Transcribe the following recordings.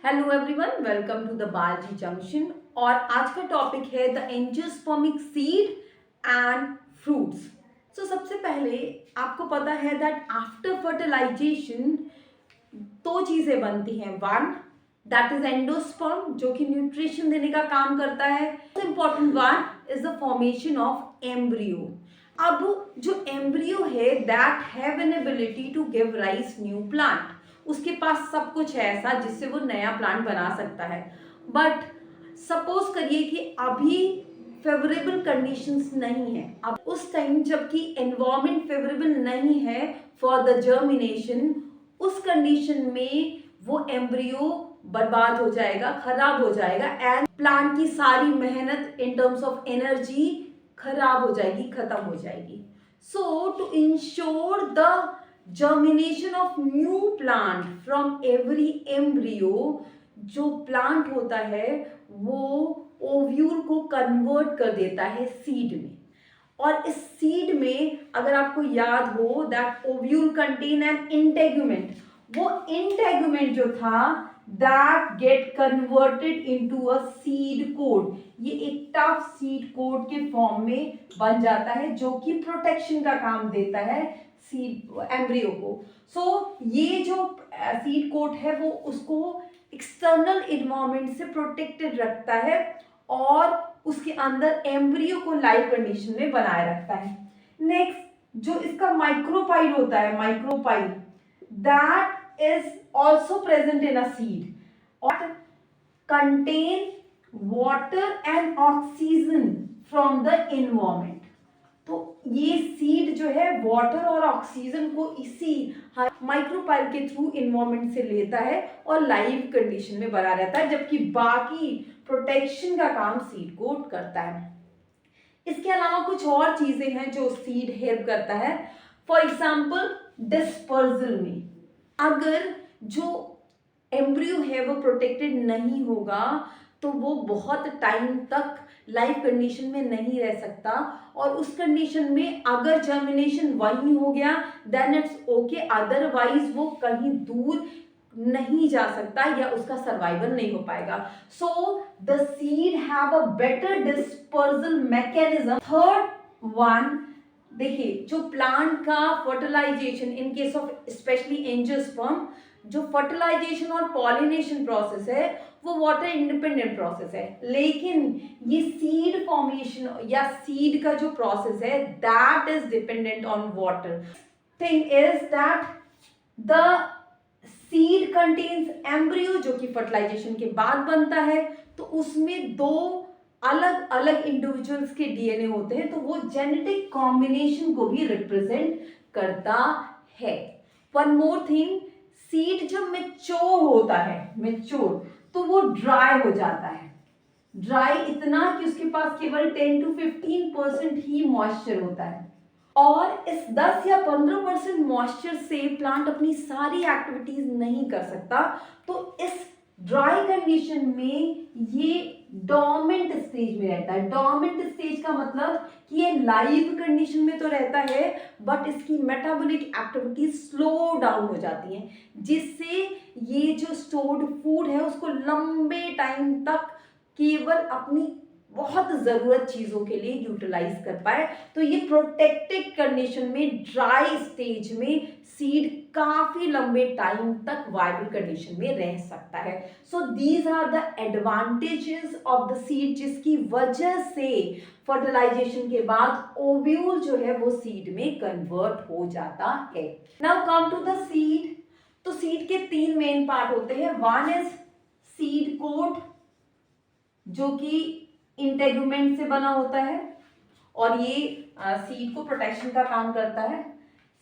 Hello everyone, welcome to the Balaji junction. और आज का टॉपिक है the angiospermic seed and fruits. सबसे पहले आपको पता है दैट आफ्टर फर्टिलाइजेशन दो चीजें बनती हैं। वन दैट इज एंडोस्पर्म जो कि न्यूट्रिशन देने का काम करता है। Important one is the formation of embryo. अब जो एम्ब्रियो है that have an ability to give rise new plant. उसके पास सब कुछ है ऐसा जिससे वो नया प्लांट बना सकता है। बट सपोज करिए कि अभी फेवरेबल कंडीशंस नहीं है। अब उस टाइम जबकि एनवायरमेंट फेवरेबल नहीं है फॉर द जर्मिनेशन, उस कंडीशन में वो एम्ब्रियो बर्बाद हो जाएगा, खराब हो जाएगा एंड प्लांट की सारी मेहनत इन टर्म्स ऑफ एनर्जी खराब हो जाएगी, खत्म हो जाएगी। So to ensure the germination of new plant from every embryo, जो प्लांट होता है वो ओव्यूल को कन्वर्ट कर देता है सीड में। और इस सीड में अगर आपको याद हो that ovule contain an integument, वो इंटेगुमेंट जो था that get converted into a seed coat. ये एक टफ सीड कोड के फॉर्म में बन जाता है जो कि प्रोटेक्शन का काम देता है सीड एम्ब्रियो को। ये जो सीड कोट है वो उसको एक्सटर्नल इन्वायरमेंट से प्रोटेक्टेड रखता है और उसके अंदर एम्ब्रियो को लाइव कंडीशन में बनाए रखता है। नेक्स्ट जो इसका माइक्रोपाइल होता है, micropyle that is also present in a seed और contain water and oxygen from the environment. तो ये सीड जो है वाटर और ऑक्सीजन को इसी माइक्रोपाइल के थ्रू इन्वायरमेंट से लेता है और लाइव कंडीशन में बना रहता है, जबकि बाकी प्रोटेक्शन का काम सीड कोट करता है। इसके अलावा कुछ और चीजें हैं जो सीड हेल्प करता है। फॉर एग्जाम्पल डिस्पर्सल में अगर जो एम्ब्रियो है वो प्रोटेक्टेड नहीं होगा तो वो बहुत टाइम तक लाइव कंडीशन में नहीं रह सकता और उस कंडीशन में अगर जर्मिनेशन वही हो गया देन इट्स ओके, अदरवाइज वो कहीं दूर नहीं जा सकता या उसका सर्वाइवल नहीं हो पाएगा। So the seed have a better dispersal mechanism. Third one, देखिए जो प्लांट का fertilization in case of specially angiosperm, जो फर्टिलाइजेशन और पॉलिनेशन प्रोसेस है वो वाटर इंडिपेंडेंट प्रोसेस है, लेकिन ये सीड फॉर्मेशन या सीड का जो प्रोसेस है that is dependent on water. Thing is that the seed contains embryo जो कि फर्टिलाइजेशन के बाद बनता है, तो उसमें दो अलग अलग इंडिविजुअल्स के डीएनए होते हैं, तो वो जेनेटिक कॉम्बिनेशन को भी रिप्रेजेंट करता है। वन मोर थिंग, सीड जब मैच्योर होता है, मैच्योर तो वो ड्राई हो जाता है। ड्राई इतना कि उसके पास केवल 10 to 15% ही मॉइस्चर होता है और इस 10 या 15% मॉइस्चर से प्लांट अपनी सारी एक्टिविटीज नहीं कर सकता। तो इस ड्राई कंडीशन में ये डोर्मेंट स्टेज में रहता है। डोर्मेंट स्टेज का मतलब कि ये लाइव कंडीशन में तो रहता है बट इसकी मेटाबॉलिक एक्टिविटीज स्लो डाउन हो जाती हैं, जिससे ये जो स्टोर्ड फूड है उसको लंबे टाइम तक केवल अपनी बहुत जरूरत चीजों के लिए यूटिलाइज कर पाए। तो ये प्रोटेक्टेड कंडीशन में ड्राई स्टेज में सीड काफी लंबे टाइम तक वायबल कंडीशन में रह सकता है। So these are the advantages of the seed, जिसकी वजह से फर्टिलाइजेशन के बाद ओव्यूल जो है वो सीड में कन्वर्ट हो जाता है। Now come to the seed. तो सीड के तीन मेन पार्ट होते हैं। वन इज सीड कोट जो कि इंटेगुमेंट से बना होता है और ये सीड को प्रोटेक्शन का काम करता है।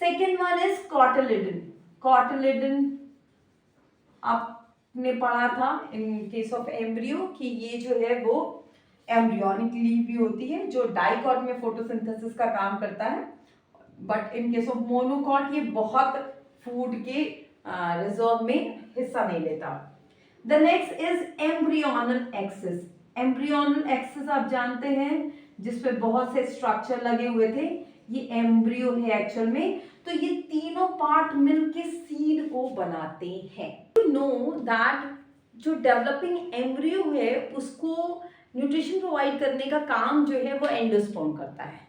Second one is cotyledon. Cotyledon आपने पढ़ा था इन केस ऑफ एम्ब्रियो कि ये जो है वो एम्ब्रियोनिक लीव भी होती है जो डाइकॉट में फोटोसिंथेसिस का काम करता है, but in case of monocot ये बहुत फूड के रिजर्व में हिस्सा नहीं लेता। The next is embryonal axis. Embryonal axis आप जानते हैं जिसपे बहुत से स्ट्रक्चर लगे हुए थे, ये एम्ब्रियो है एक्चुअल में। तो ये तीनों पार्ट मिलके सीड को बनाते हैं। यू नो दैट जो डेवलपिंग एम्ब्रियो है उसको न्यूट्रिशन प्रोवाइड करने का काम जो है वो एंडोस्पर्म करता है।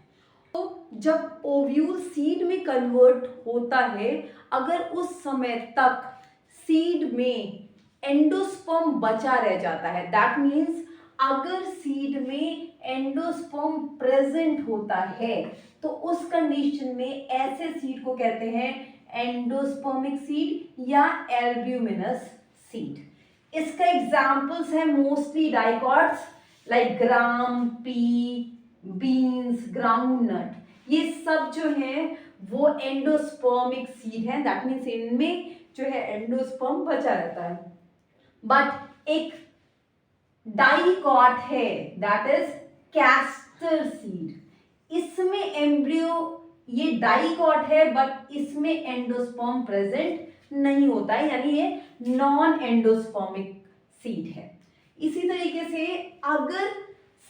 तो जब ओव्यूल सीड में कन्वर्ट होता है, अगर उस समय तक सीड में एंडोस्पर्म बचा रह जाता है, दैट मीन्स अगर सीड में एंडोस्पर्म प्रेजेंट होता है तो उस कंडीशन में ऐसे सीड को कहते हैं एंडोस्पर्मिक सीड या एल्ब्यूमिनस सीड। इसका एग्जाम्पल्स है मोस्टली डाइकॉट्स लाइक ग्राम, पी, बीन्स, ग्राउंडनट, ये सब जो है वो एंडोस्पर्मिक सीड है। दैट मीन्स इनमें जो है एंडोस्पर्म बचा रहता है। बट एक डाइकॉट है, दैट इज कैस्टर सीड। इसमें एम्ब्रियो, ये डाइकॉट है बट इसमें एंडोस्पर्म प्रेजेंट नहीं होता है, यानी ये नॉन एंडोस्पर्मिक सीड है। इसी तरीके से अगर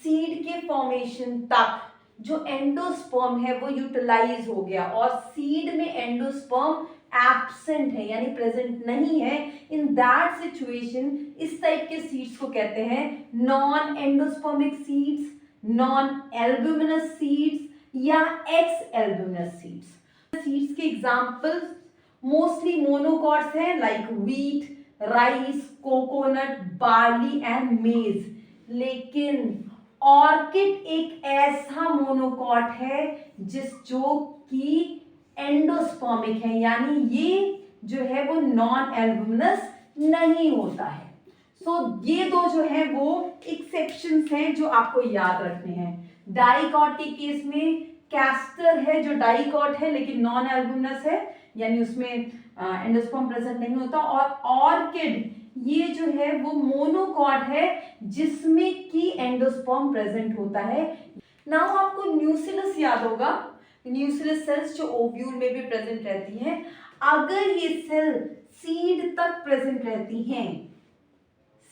सीड के फॉर्मेशन तक जो एंडोस्पर्म है वो यूटिलाइज हो गया और सीड में एंडोस्पर्म एब्सेंट है यानी प्रेजेंट नहीं है, इन दैट सिचुएशन इस टाइप के सीड्स को कहते हैं non endospermic seeds, non albuminous seeds या एक्स एल्ब्यूमिनस सीड्स। सीड्स के एग्जांपल्स मोस्टली मोनोकॉट्स हैं like wheat, rice, coconut, barley and मेज। लेकिन ऑर्किड एक ऐसा मोनोकॉट है जो कि एंडोस्पर्मिक है, यानी ये जो है वो नॉन एल्ब्यूमिनस नहीं होता है। ये दो जो है वो एक्सेप्शंस हैं जो आपको याद रखने हैं। डाइकॉट के केस में कैस्टर है जो डाइकॉट है लेकिन नॉन एल्ब्यूमिनस है, यानी उसमें एंडोस्पर्म प्रेजेंट नहीं होता। और ऑर्किड ये जो है वो मोनोकॉट है जिसमें कि एंडोस्पर्म प्रेजेंट होता है। नाउ आपको न्यूसिलस याद होगा, न्यूसिलस सेल्स जो ओव्यूल में भी प्रेजेंट रहती हैं। अगर ये सेल सीड तक प्रेजेंट रहती हैं,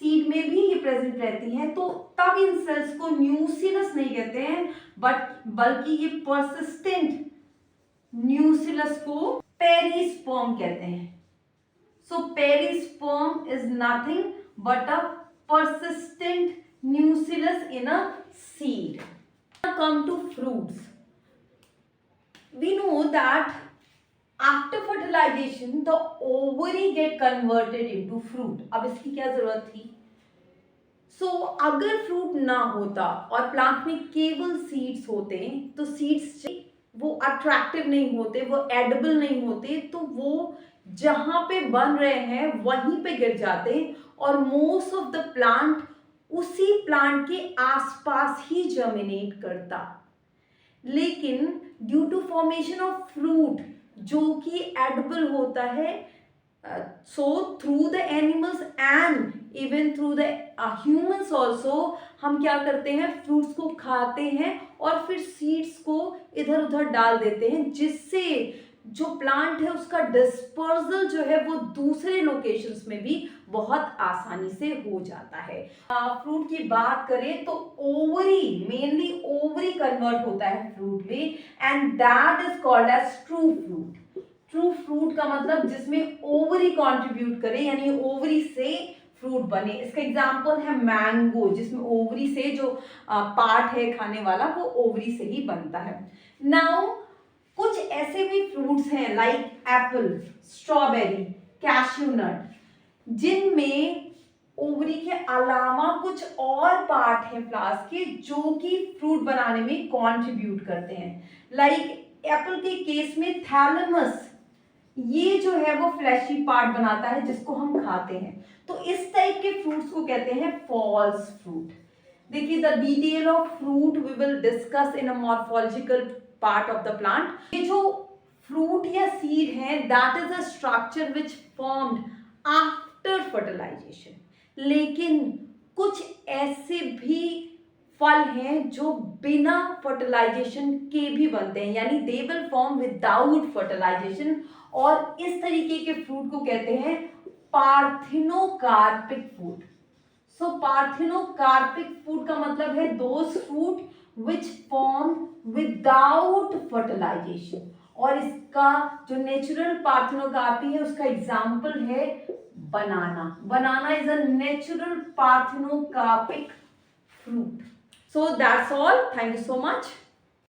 सीड में भी ये प्रेजेंट रहती हैं, तो तब इन सेल्स को न्यूसिलस नहीं कहते हैं बल्कि ये पर्सिस्टेंट न्यूसिलस को पेरिस्पर्म कहते हैं। So perisperm is nothing but a persistent nucleus in a seed. Now come to fruits. We know that after fertilization the ovary get converted into fruit. अब इसकी क्या जरूरत थी? अगर फ्रूट ना होता और प्लांट में केवल सीड्स होते तो सीड्स वो अट्रैक्टिव नहीं होते, वो एडिबल नहीं होते, तो वो जहां पे बन रहे हैं वहीं पे गिर जाते और मोस्ट ऑफ द प्लांट उसी प्लांट के आसपास ही जर्मिनेट करता। लेकिन due to formation of fruit जो कि एडिबल होता है, so through the animals and even through the humans also, हम क्या करते हैं, फ्रूट्स को खाते हैं और फिर सीड्स को इधर उधर डाल देते हैं, जिससे जो प्लांट है उसका डिस्पर्सल जो है वो दूसरे लोकेशंस में भी बहुत आसानी से हो जाता है। फ्रूट की बात करें तो ओवरी, मेनली ओवरी कन्वर्ट होता है फ्रूट में, and that is called as true fruit. True fruit का मतलब जिसमें ओवरी कंट्रीब्यूट करे, यानी ओवरी से फ्रूट बने। इसका एग्जाम्पल है मैंगो, जिसमें ओवरी से जो पार्ट है खाने वाला वो ओवरी से ही बनता है। नाउ कुछ ऐसे भी फ्रूट्स हैं like apple, strawberry, cashew nut, जिनमें ओवरी के अलावा कुछ और पार्ट हैं फ्लावर्स के जो कि फ्रूट बनाने में कंट्रीब्यूट करते हैं। लाइक एप्पल के केस में थैलेमस, ये जो है वो फ्लैशी पार्ट बनाता है जिसको हम खाते हैं। तो इस टाइप के फ्रूट्स को कहते हैं फॉल्स फ्रूट। देखिए, the detail of fruit we will discuss in a morphological part of the plant. ये जो फ्रूट या सीड है that is a structure which formed after fertilization. लेकिन कुछ ऐसे भी फल हैं जो बिना फर्टिलाइजेशन के भी बनते हैं, यानी they will form without fertilization, और इस तरीके के फ्रूट को कहते हैं पार्थिनोकार्पिक फ्रूट। पार्थिनोकार्पिक फ्रूट का मतलब है those fruit which form without fertilization. और इसका जो नेचुरल पार्थिनोकार्पी है उसका एग्जाम्पल है Banana is a natural parthenocarpic fruit. So that's all. Thank you so much.